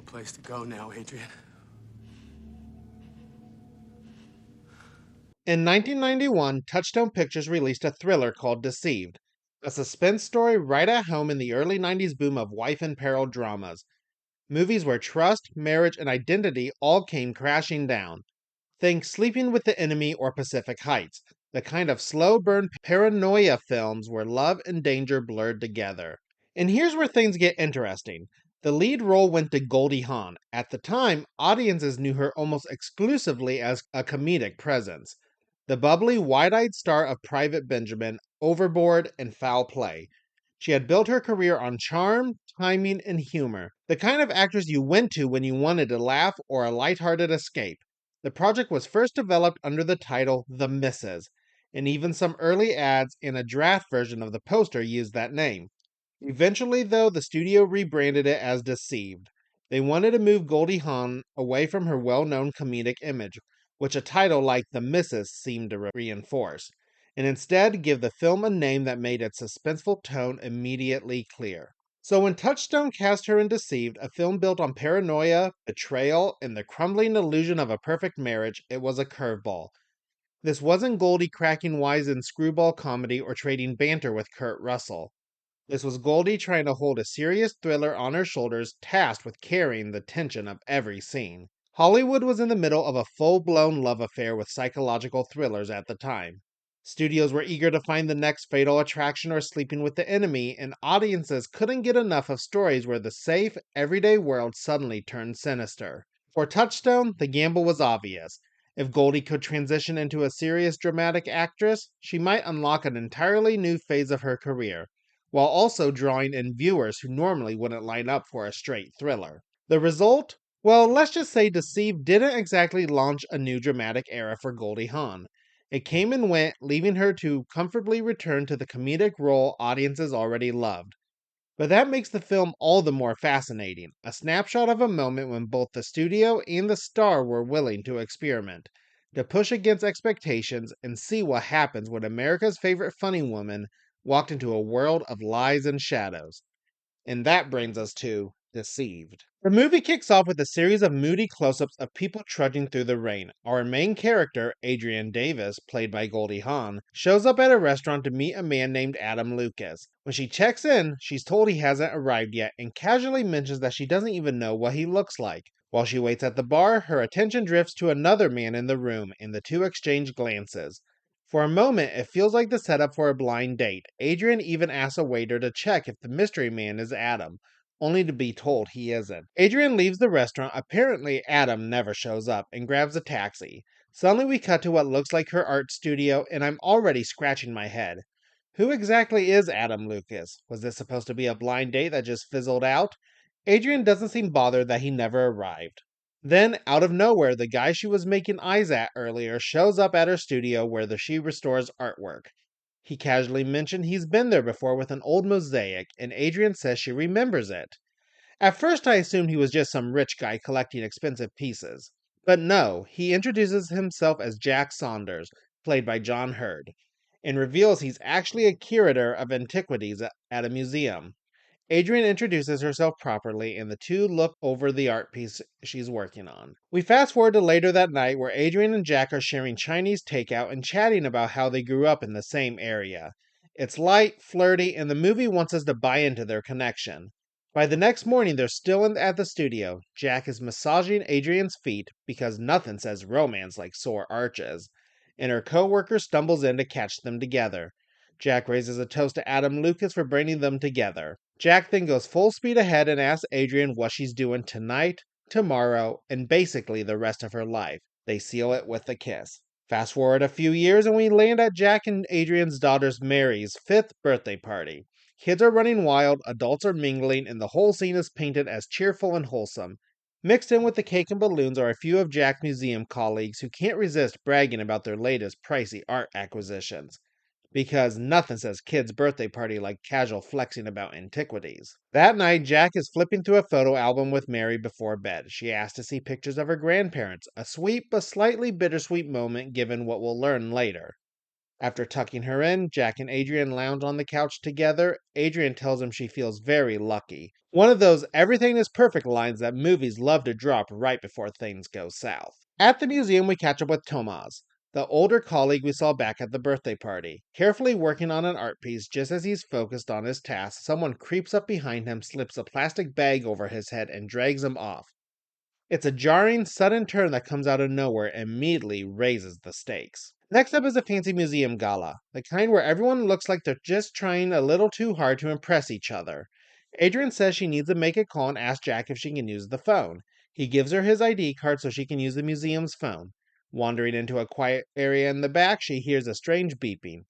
place to go now, Adrian. In 1991, Touchstone Pictures released a thriller called Deceived, a suspense story right at home in the early 90s boom of wife in peril dramas. Movies where trust, marriage, and identity all came crashing down. Think Sleeping with the Enemy or Pacific Heights, the kind of slow burn paranoia films where love and danger blurred together. And here's where things get interesting. The lead role went to Goldie Hawn. At the time, audiences knew her almost exclusively as a comedic presence. The bubbly, wide eyed star of Private Benjamin, Overboard, and Foul Play. She had built her career on charm, timing, and humor, the kind of actress you went to when you wanted to laugh or a lighthearted escape. The project was first developed under the title The Misses, and even some early ads and a draft version of the poster used that name. Eventually, though, the studio rebranded it as Deceived. They wanted to move Goldie Hawn away from her well known comedic image, which a title like The Misses seemed to reinforce, and instead give the film a name that made its suspenseful tone immediately clear. So when Touchstone cast her in Deceived, a film built on paranoia, betrayal, and the crumbling illusion of a perfect marriage, it was a curveball. This wasn't Goldie cracking wise in screwball comedy or trading banter with Kurt Russell. This was Goldie trying to hold a serious thriller on her shoulders, tasked with carrying the tension of every scene. Hollywood was in the middle of a full blown love affair with psychological thrillers at the time. Studios were eager to find the next Fatal Attraction or Sleeping with the Enemy, and audiences couldn't get enough of stories where the safe, everyday world suddenly turned sinister. For Touchstone, the gamble was obvious. If Goldie could transition into a serious dramatic actress, she might unlock an entirely new phase of her career, while also drawing in viewers who normally wouldn't line up for a straight thriller. The result? Well, let's just say Deceived didn't exactly launch a new dramatic era for Goldie Hawn. It came and went, leaving her to comfortably return to the comedic role audiences already loved. But that makes the film all the more fascinating, a snapshot of a moment when both the studio and the star were willing to experiment, to push against expectations and see what happens when America's favorite funny woman walked into a world of lies and shadows. And that brings us to Deceived. The movie kicks off with a series of moody close ups of people trudging through the rain. Our main character, Adrienne Davis, played by Goldie Hawn, shows up at a restaurant to meet a man named Adam Lucas. When she checks in, she's told he hasn't arrived yet and casually mentions that she doesn't even know what he looks like. While she waits at the bar, her attention drifts to another man in the room, and the two exchange glances. For a moment, it feels like the setup for a blind date. Adrian even asks a waiter to check if the mystery man is Adam, only to be told he isn't. Adrian leaves the restaurant. Apparently, Adam never shows up and grabs a taxi. Suddenly, we cut to what looks like her art studio, and I'm already scratching my head. Who exactly is Adam Lucas? Was this supposed to be a blind date that just fizzled out? Adrian doesn't seem bothered that he never arrived. Then, out of nowhere, the guy she was making eyes at earlier shows up at her studio where she restores artwork. He casually mentioned he's been there before with an old mosaic, and Adrian says she remembers it. At first, I assumed he was just some rich guy collecting expensive pieces. But no, he introduces himself as Jack Saunders, played by John Hurd, and reveals he's actually a curator of antiquities at a museum. Adrian introduces herself properly, and the two look over the art piece she's working on. We fast forward to later that night where Adrian and Jack are sharing Chinese takeout and chatting about how they grew up in the same area. It's light, flirty, and the movie wants us to buy into their connection. By the next morning, they're still at the studio. Jack is massaging Adrian's feet because nothing says romance like sore arches, and her coworker stumbles in to catch them together. Jack raises a toast to Adam Lucas for bringing them together. Jack then goes full speed ahead and asks Adrian what she's doing tonight, tomorrow, and basically the rest of her life. They seal it with a kiss. Fast forward a few years and we land at Jack and Adrian's daughter Mary's 5th birthday party. Kids are running wild, adults are mingling, and the whole scene is painted as cheerful and wholesome. Mixed in with the cake and balloons are a few of Jack's museum colleagues who can't resist bragging about their latest pricey art acquisitions, because nothing says kid's birthday party like casual flexing about antiquities. That night, Jack is flipping through a photo album with Mary before bed. She asks to see pictures of her grandparents, a sweet but slightly bittersweet moment given what we'll learn later. After tucking her in, Jack and Adrian lounge on the couch together. Adrian tells him she feels very lucky. One of those everything is perfect lines that movies love to drop right before things go south. At the museum, we catch up with Tomas, the older colleague we saw back at the birthday party. Carefully working on an art piece, just as he's focused on his task, someone creeps up behind him, slips a plastic bag over his head, and drags him off. It's a jarring, sudden turn that comes out of nowhere and immediately raises the stakes. Next up is a fancy museum gala, the kind where everyone looks like they're just trying a little too hard to impress each other. Adrian says she needs to make a call and ask Jack if she can use the phone. He gives her his ID card so she can use the museum's phone. Wandering into a quiet area in the back, she hears a strange beeping.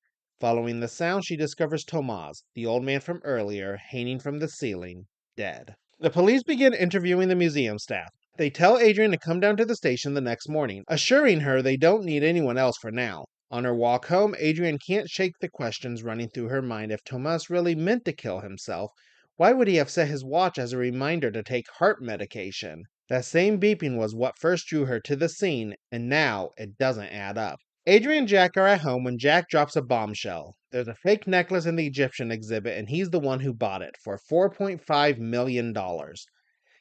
Following the sound, she discovers Tomas, the old man from earlier, hanging from the ceiling, dead. The police begin interviewing the museum staff. They tell Adrian to come down to the station the next morning, assuring her they don't need anyone else for now. On her walk home, Adrian can't shake the questions running through her mind. If Tomas really meant to kill himself, why would he have set his watch as a reminder to take heart medication? That same beeping was what first drew her to the scene, and now it doesn't add up. Adrian and Jack are at home when Jack drops a bombshell. There's a fake necklace in the Egyptian exhibit, and he's the one who bought it for $4.5 million.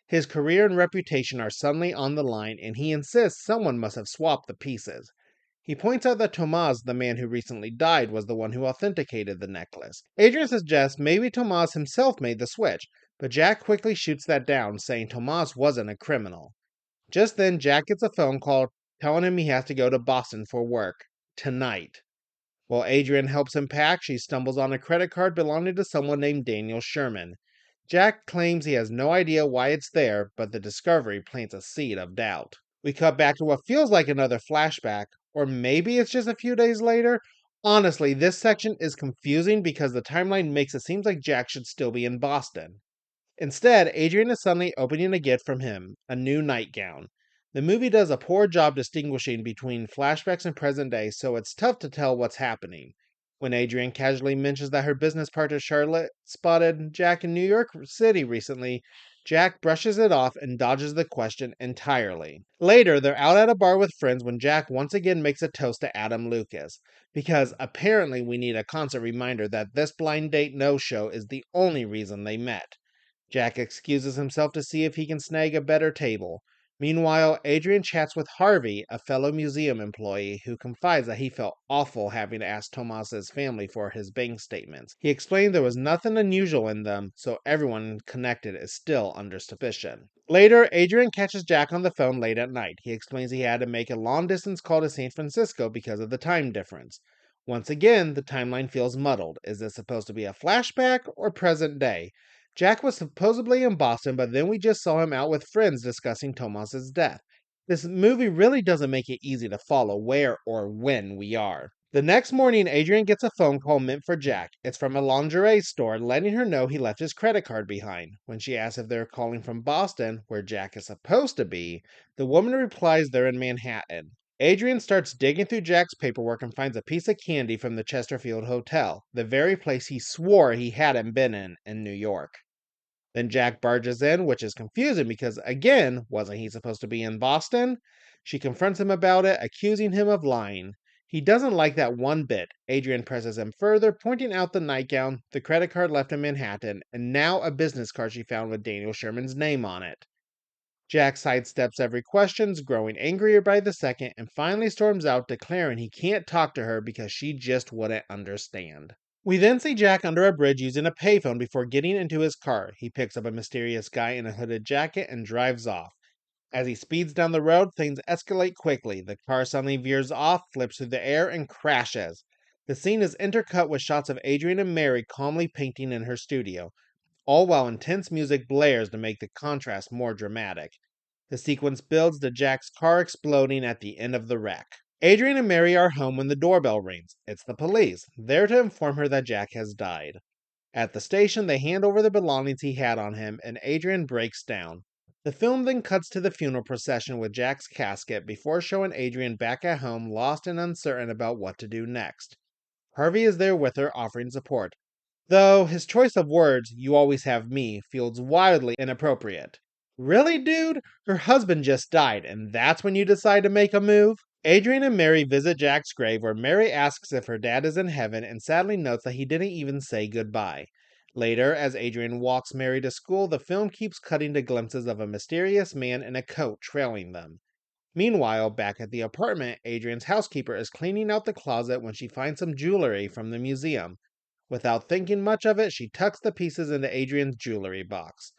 His career and reputation are suddenly on the line, and he insists someone must have swapped the pieces. He points out that Tomas, the man who recently died, was the one who authenticated the necklace. Adrian suggests maybe Tomas himself made the switch, but Jack quickly shoots that down, saying Tomas wasn't a criminal. Just then, Jack gets a phone call telling him he has to go to Boston for work. Tonight. While Adrian helps him pack, she stumbles on a credit card belonging to someone named Daniel Sherman. Jack claims he has no idea why it's there, but the discovery plants a seed of doubt. We cut back to what feels like another flashback, or maybe it's just a few days later. Honestly, this section is confusing because the timeline makes it seem like Jack should still be in Boston. Instead, Adrian is suddenly opening a gift from him, a new nightgown. The movie does a poor job distinguishing between flashbacks and present day, so it's tough to tell what's happening. When Adrian casually mentions that her business partner Charlotte spotted Jack in New York City recently, Jack brushes it off and dodges the question entirely. Later, they're out at a bar with friends when Jack once again makes a toast to Adam Lucas, because apparently we need a constant reminder that this blind date no-show is the only reason they met. Jack excuses himself to see if he can snag a better table. Meanwhile, Adrian chats with Harvey, a fellow museum employee, who confides that he felt awful having to ask Tomas's family for his bank statements. He explained there was nothing unusual in them, so everyone connected is still under suspicion. Later, Adrian catches Jack on the phone late at night. He explains he had to make a long-distance call to San Francisco because of the time difference. Once again, the timeline feels muddled. Is this supposed to be a flashback or present day? Jack was supposedly in Boston, but then we just saw him out with friends discussing Tomas's death. This movie really doesn't make it easy to follow where or when we are. The next morning, Adrian gets a phone call meant for Jack. It's from a lingerie store, letting her know he left his credit card behind. When she asks if they're calling from Boston, where Jack is supposed to be, the woman replies they're in Manhattan. Adrian starts digging through Jack's paperwork and finds a piece of candy from the Chesterfield Hotel, the very place he swore he hadn't been in New York. Then Jack barges in, which is confusing because, again, wasn't he supposed to be in Boston? She confronts him about it, accusing him of lying. He doesn't like that one bit. Adrian presses him further, pointing out the nightgown, the credit card left in Manhattan, and now a business card she found with Daniel Sherman's name on it. Jack sidesteps every question, growing angrier by the second, and finally storms out, declaring he can't talk to her because she just wouldn't understand. We then see Jack under a bridge using a payphone before getting into his car. He picks up a mysterious guy in a hooded jacket and drives off. As he speeds down the road, things escalate quickly. The car suddenly veers off, flips through the air, and crashes. The scene is intercut with shots of Adrian and Mary calmly painting in her studio, all while intense music blares to make the contrast more dramatic. The sequence builds to Jack's car exploding at the end of the wreck. Adrian and Mary are home when the doorbell rings. It's the police, there to inform her that Jack has died. At the station, they hand over the belongings he had on him, and Adrian breaks down. The film then cuts to the funeral procession with Jack's casket before showing Adrian back at home, lost and uncertain about what to do next. Harvey is there with her, offering support, though his choice of words, "you always have me," feels wildly inappropriate. Really, dude? Her husband just died, and that's when you decide to make a move? Adrian and Mary visit Jack's grave, where Mary asks if her dad is in heaven and sadly notes that he didn't even say goodbye. Later, as Adrian walks Mary to school, the film keeps cutting to glimpses of a mysterious man in a coat trailing them. Meanwhile, back at the apartment, Adrian's housekeeper is cleaning out the closet when she finds some jewelry from the museum. Without thinking much of it, she tucks the pieces into Adrian's jewelry box,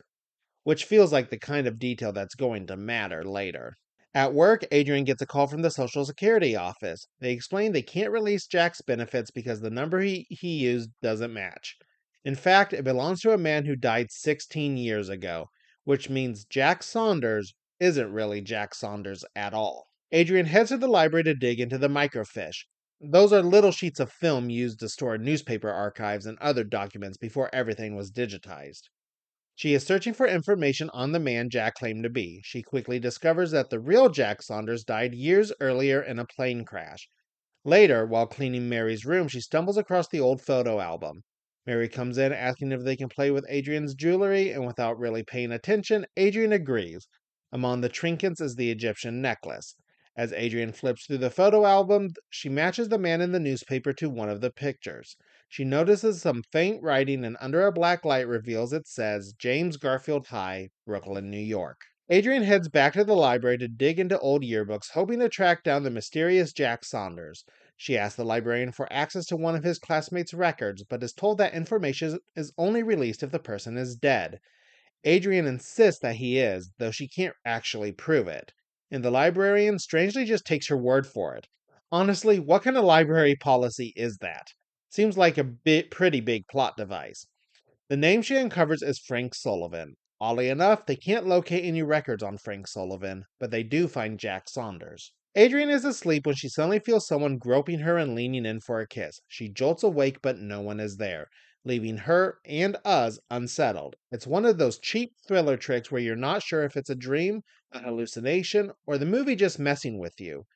which feels like the kind of detail that's going to matter later. At work, Adrian gets a call from the Social Security office. They explain they can't release Jack's benefits because the number he used doesn't match. In fact, it belongs to a man who died 16 years ago, which means Jack Saunders isn't really Jack Saunders at all. Adrian heads to the library to dig into the microfiche. Those are little sheets of film used to store newspaper archives and other documents before everything was digitized. She is searching for information on the man Jack claimed to be. She quickly discovers that the real Jack Saunders died years earlier in a plane crash. Later, while cleaning Mary's room, she stumbles across the old photo album. Mary comes in asking if they can play with Adrian's jewelry, and without really paying attention, Adrian agrees. Among the trinkets is the Egyptian necklace. As Adrian flips through the photo album, she matches the man in the newspaper to one of the pictures. She notices some faint writing, and under a black light reveals it says James Garfield High, Brooklyn, New York. Adrian heads back to the library to dig into old yearbooks, hoping to track down the mysterious Jack Saunders. She asks the librarian for access to one of his classmates' records, but is told that information is only released if the person is dead. Adrian insists that he is, though she can't actually prove it, and the librarian strangely just takes her word for it. Honestly, what kind of library policy is that? Seems like a pretty big plot device. The name she uncovers is Frank Sullivan. Oddly enough, they can't locate any records on Frank Sullivan, but they do find Jack Saunders. Adrian is asleep when she suddenly feels someone groping her and leaning in for a kiss. She jolts awake, but no one is there, leaving her and us unsettled. It's one of those cheap thriller tricks where you're not sure if it's a dream, a hallucination, or the movie just messing with you.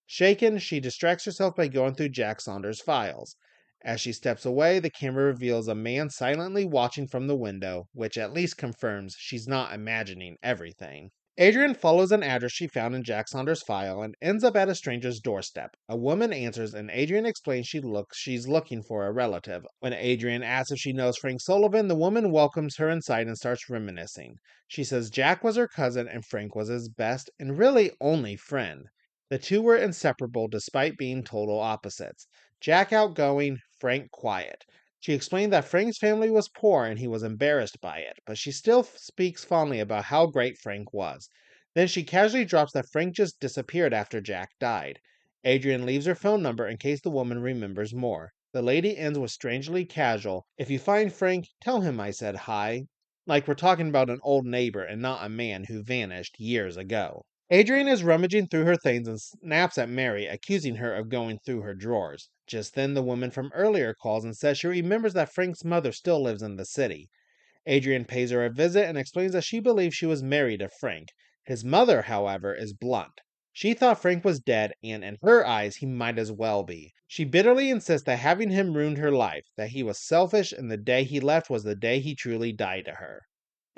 Shaken, she distracts herself by going through Jack Saunders' files. As she steps away, the camera reveals a man silently watching from the window, which at least confirms she's not imagining everything. Adrian follows an address she found in Jack Saunders' file and ends up at a stranger's doorstep. A woman answers, and Adrian explains she's looking for a relative. When Adrian asks if she knows Frank Sullivan, the woman welcomes her inside and starts reminiscing. She says Jack was her cousin and Frank was his best and really only friend. The two were inseparable despite being total opposites. Jack outgoing, Frank quiet. She explained that Frank's family was poor and he was embarrassed by it, but she still speaks fondly about how great Frank was. Then she casually drops that Frank just disappeared after Jack died. Adrian leaves her phone number in case the woman remembers more. The lady ends with strangely casual, "If you find Frank, tell him I said hi." Like we're talking about an old neighbor and not a man who vanished years ago. Adrian is rummaging through her things and snaps at Mary, accusing her of going through her drawers. Just then, the woman from earlier calls and says she remembers that Frank's mother still lives in the city. Adrian pays her a visit and explains that she believes she was married to Frank. His mother, however, is blunt. She thought Frank was dead, and in her eyes, he might as well be. She bitterly insists that having him ruined her life, that he was selfish, and the day he left was the day he truly died to her.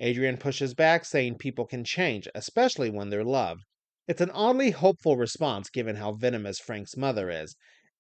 Adrian pushes back, saying people can change, especially when they're loved. It's an oddly hopeful response given how venomous Frank's mother is.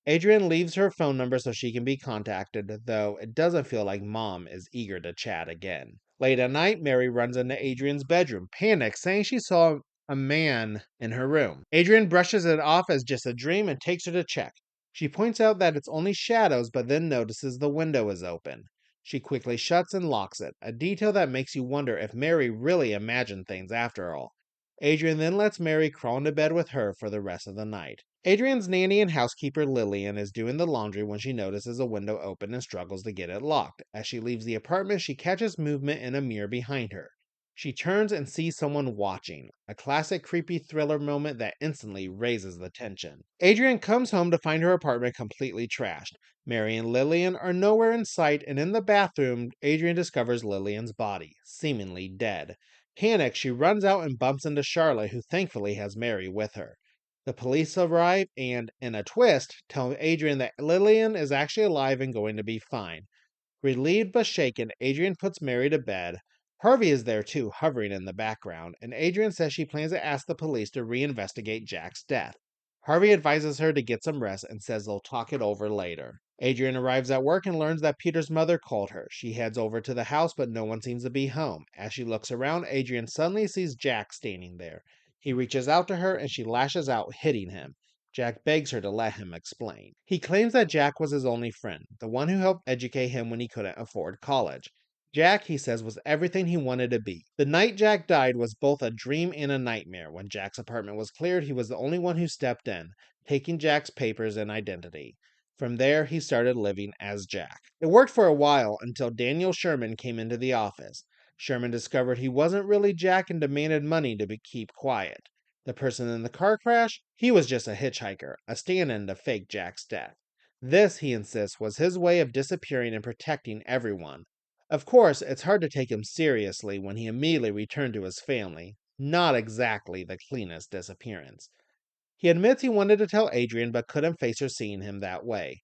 Adrian leaves her phone number so she can be contacted, though it doesn't feel like Mom is eager to chat again. Late at night, Mary runs into Adrian's bedroom, panics, saying she saw a man in her room. Adrian brushes it off as just a dream and takes her to check. She points out that it's only shadows, but then notices the window is open. She quickly shuts and locks it, a detail that makes you wonder if Mary really imagined things after all. Adrian then lets Mary crawl into bed with her for the rest of the night. Adrian's nanny and housekeeper Lillian is doing the laundry when she notices a window open and struggles to get it locked. As she leaves the apartment, she catches movement in a mirror behind her. She turns and sees someone watching, a classic creepy thriller moment that instantly raises the tension. Adrian comes home to find her apartment completely trashed. Mary and Lillian are nowhere in sight, and in the bathroom, Adrian discovers Lillian's body, seemingly dead. Panicked, she runs out and bumps into Charlotte, who thankfully has Mary with her. The police arrive and, in a twist, tell Adrian that Lillian is actually alive and going to be fine. Relieved but shaken, Adrian puts Mary to bed. Harvey is there too, hovering in the background, and Adrian says she plans to ask the police to reinvestigate Jack's death. Harvey advises her to get some rest and says they'll talk it over later. Adrian arrives at work and learns that Peter's mother called her. She heads over to the house, but no one seems to be home. As she looks around, Adrian suddenly sees Jack standing there. He reaches out to her and she lashes out, hitting him. Jack begs her to let him explain. He claims that Jack was his only friend, the one who helped educate him when he couldn't afford college. Jack, he says, was everything he wanted to be. The night Jack died was both a dream and a nightmare. When Jack's apartment was cleared, he was the only one who stepped in, taking Jack's papers and identity. From there, he started living as Jack. It worked for a while until Daniel Sherman came into the office. Sherman discovered he wasn't really Jack and demanded money to keep quiet. The person in the car crash, he was just a hitchhiker, a stand-in to fake Jack's death. This, he insists, was his way of disappearing and protecting everyone. Of course, it's hard to take him seriously when he immediately returned to his family. Not exactly the cleanest disappearance. He admits he wanted to tell Adrian but couldn't face her seeing him that way.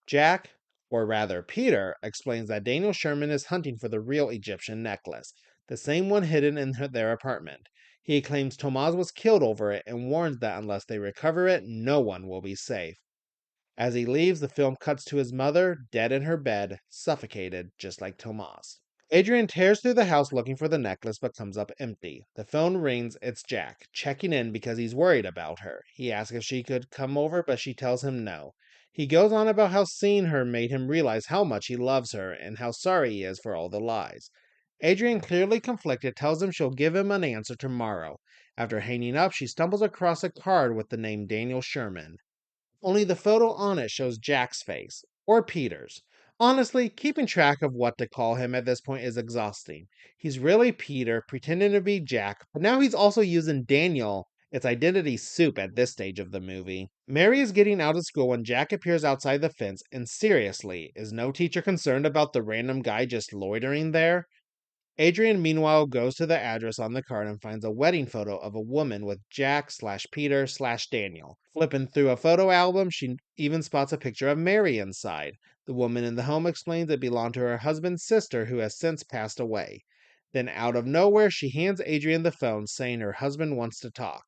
Jack, or rather Peter, explains that Daniel Sherman is hunting for the real Egyptian necklace, the same one hidden in their apartment. He claims Tomas was killed over it and warns that unless they recover it, no one will be safe. As he leaves, the film cuts to his mother, dead in her bed, suffocated, just like Tomas. Adrian tears through the house looking for the necklace but comes up empty. The phone rings, it's Jack, checking in because he's worried about her. He asks if she could come over, but she tells him no. He goes on about how seeing her made him realize how much he loves her and how sorry he is for all the lies. Adrian, clearly conflicted, tells him she'll give him an answer tomorrow. After hanging up, she stumbles across a card with the name Daniel Sherman. Only the photo on it shows Jack's face, or Peter's. Honestly, keeping track of what to call him at this point is exhausting. He's really Peter, pretending to be Jack, but now he's also using Daniel. It's identity soup at this stage of the movie. Mary is getting out of school when Jack appears outside the fence, and seriously, is no teacher concerned about the random guy just loitering there? Adrian, meanwhile, goes to the address on the card and finds a wedding photo of a woman with Jack/Peter/Daniel. Flipping through a photo album, she even spots a picture of Mary inside. The woman in the home explains it belonged to her husband's sister who has since passed away. Then, out of nowhere, she hands Adrian the phone, saying her husband wants to talk.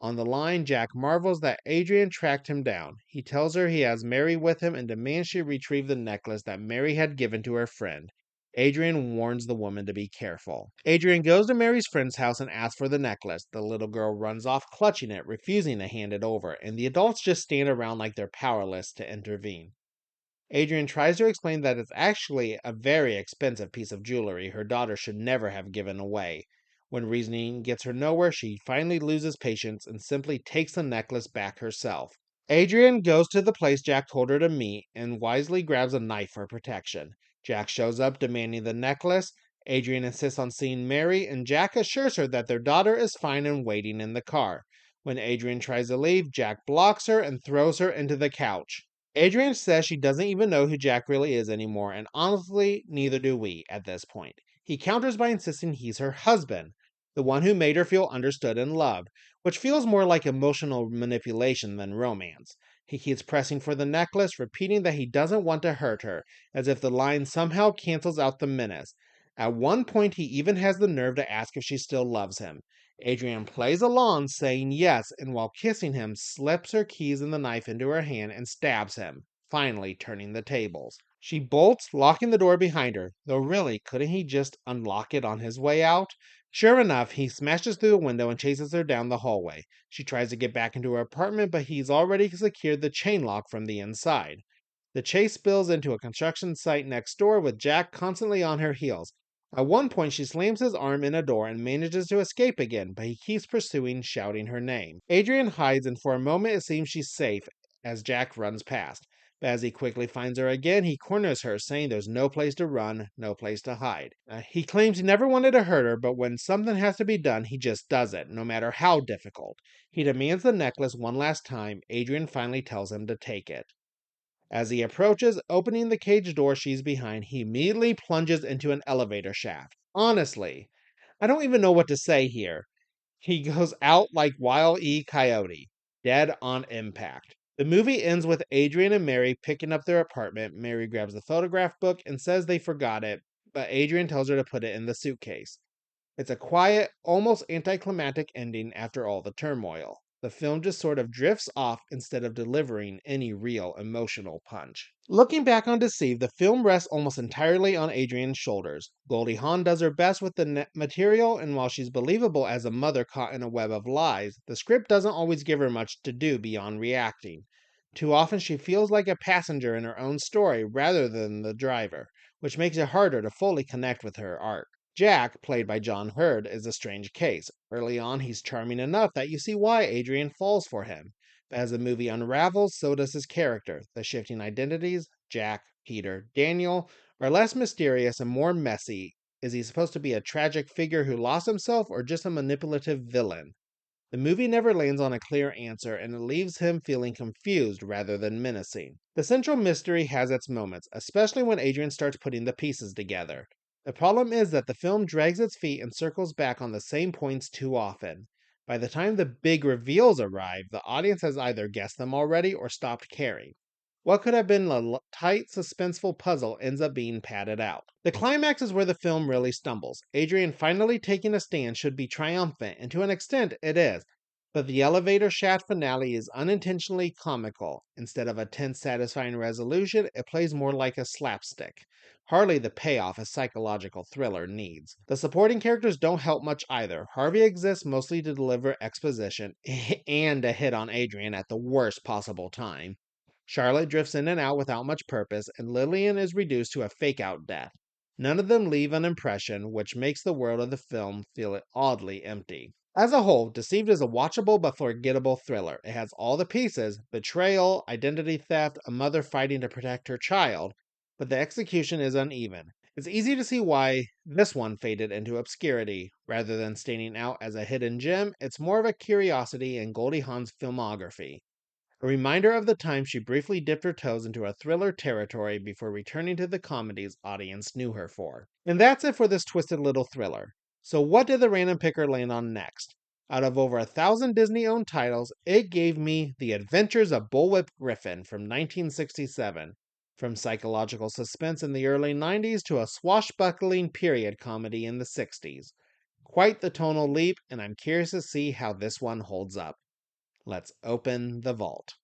On the line, Jack marvels that Adrian tracked him down. He tells her he has Mary with him and demands she retrieve the necklace that Mary had given to her friend. Adrian warns the woman to be careful. Adrian goes to Mary's friend's house and asks for the necklace. The little girl runs off clutching it, refusing to hand it over, and the adults just stand around like they're powerless to intervene. Adrian tries to explain that it's actually a very expensive piece of jewelry her daughter should never have given away. When reasoning gets her nowhere, she finally loses patience and simply takes the necklace back herself. Adrian goes to the place Jack told her to meet and wisely grabs a knife for protection. Jack shows up demanding the necklace. Adrian insists on seeing Mary, and Jack assures her that their daughter is fine and waiting in the car. When Adrian tries to leave, Jack blocks her and throws her into the couch. Adrian says she doesn't even know who Jack really is anymore, and honestly, neither do we at this point. He counters by insisting he's her husband, the one who made her feel understood and loved, which feels more like emotional manipulation than romance. He keeps pressing for the necklace, repeating that he doesn't want to hurt her, as if the line somehow cancels out the menace. At one point, he even has the nerve to ask if she still loves him. Adrian plays along, saying yes, and while kissing him, slips her keys and the knife into her hand and stabs him, finally turning the tables. She bolts, locking the door behind her, though really, couldn't he just unlock it on his way out? Sure enough, he smashes through the window and chases her down the hallway. She tries to get back into her apartment, but he's already secured the chain lock from the inside. The chase spills into a construction site next door with Jack constantly on her heels. At one point, she slams his arm in a door and manages to escape again, but he keeps pursuing, shouting her name. Adrian hides, and for a moment it seems she's safe as Jack runs past. But as he quickly finds her again, he corners her, saying there's no place to run, no place to hide. He claims he never wanted to hurt her, but when something has to be done, he just does it, no matter how difficult. He demands the necklace one last time. Adrian finally tells him to take it. As he approaches, opening the cage door she's behind, he immediately plunges into an elevator shaft. Honestly, I don't even know what to say here. He goes out like Wile E. Coyote, dead on impact. The movie ends with Adrian and Mary picking up their apartment. Mary grabs the photograph book and says they forgot it, but Adrian tells her to put it in the suitcase. It's a quiet, almost anticlimactic ending after all the turmoil. The film just sort of drifts off instead of delivering any real emotional punch. Looking back on Deceived, the film rests almost entirely on Adrian's shoulders. Goldie Hawn does her best with the material, and while she's believable as a mother caught in a web of lies, the script doesn't always give her much to do beyond reacting. Too often she feels like a passenger in her own story rather than the driver, which makes it harder to fully connect with her arc. Jack, played by John Hurd, is a strange case. Early on, he's charming enough that you see why Adrian falls for him. But as the movie unravels, so does his character. The shifting identities, Jack, Peter, Daniel, are less mysterious and more messy. Is he supposed to be a tragic figure who lost himself or just a manipulative villain? The movie never lands on a clear answer, and it leaves him feeling confused rather than menacing. The central mystery has its moments, especially when Adrian starts putting the pieces together. The problem is that the film drags its feet and circles back on the same points too often. By the time the big reveals arrive, the audience has either guessed them already or stopped caring. What could have been a tight, suspenseful puzzle ends up being padded out. The climax is where the film really stumbles. Adrian finally taking a stand should be triumphant, and to an extent it is. But the elevator shaft finale is unintentionally comical. Instead of a tense, satisfying resolution, it plays more like a slapstick. Hardly the payoff a psychological thriller needs. The supporting characters don't help much either. Harvey exists mostly to deliver exposition and to hit on Adrian at the worst possible time. Charlotte drifts in and out without much purpose, and Lillian is reduced to a fake out death. None of them leave an impression, which makes the world of the film feel oddly empty. As a whole, Deceived is a watchable but forgettable thriller. It has all the pieces: betrayal, identity theft, a mother fighting to protect her child, but the execution is uneven. It's easy to see why this one faded into obscurity. Rather than standing out as a hidden gem, it's more of a curiosity in Goldie Hawn's filmography. A reminder of the time she briefly dipped her toes into a thriller territory before returning to the comedies audience knew her for. And that's it for this twisted little thriller. So what did the random picker land on next? Out of over 1,000 Disney-owned titles, it gave me The Adventures of Bullwhip Griffin from 1967. From psychological suspense in the early 90s to a swashbuckling period comedy in the 60s. Quite the tonal leap, and I'm curious to see how this one holds up. Let's open the vault.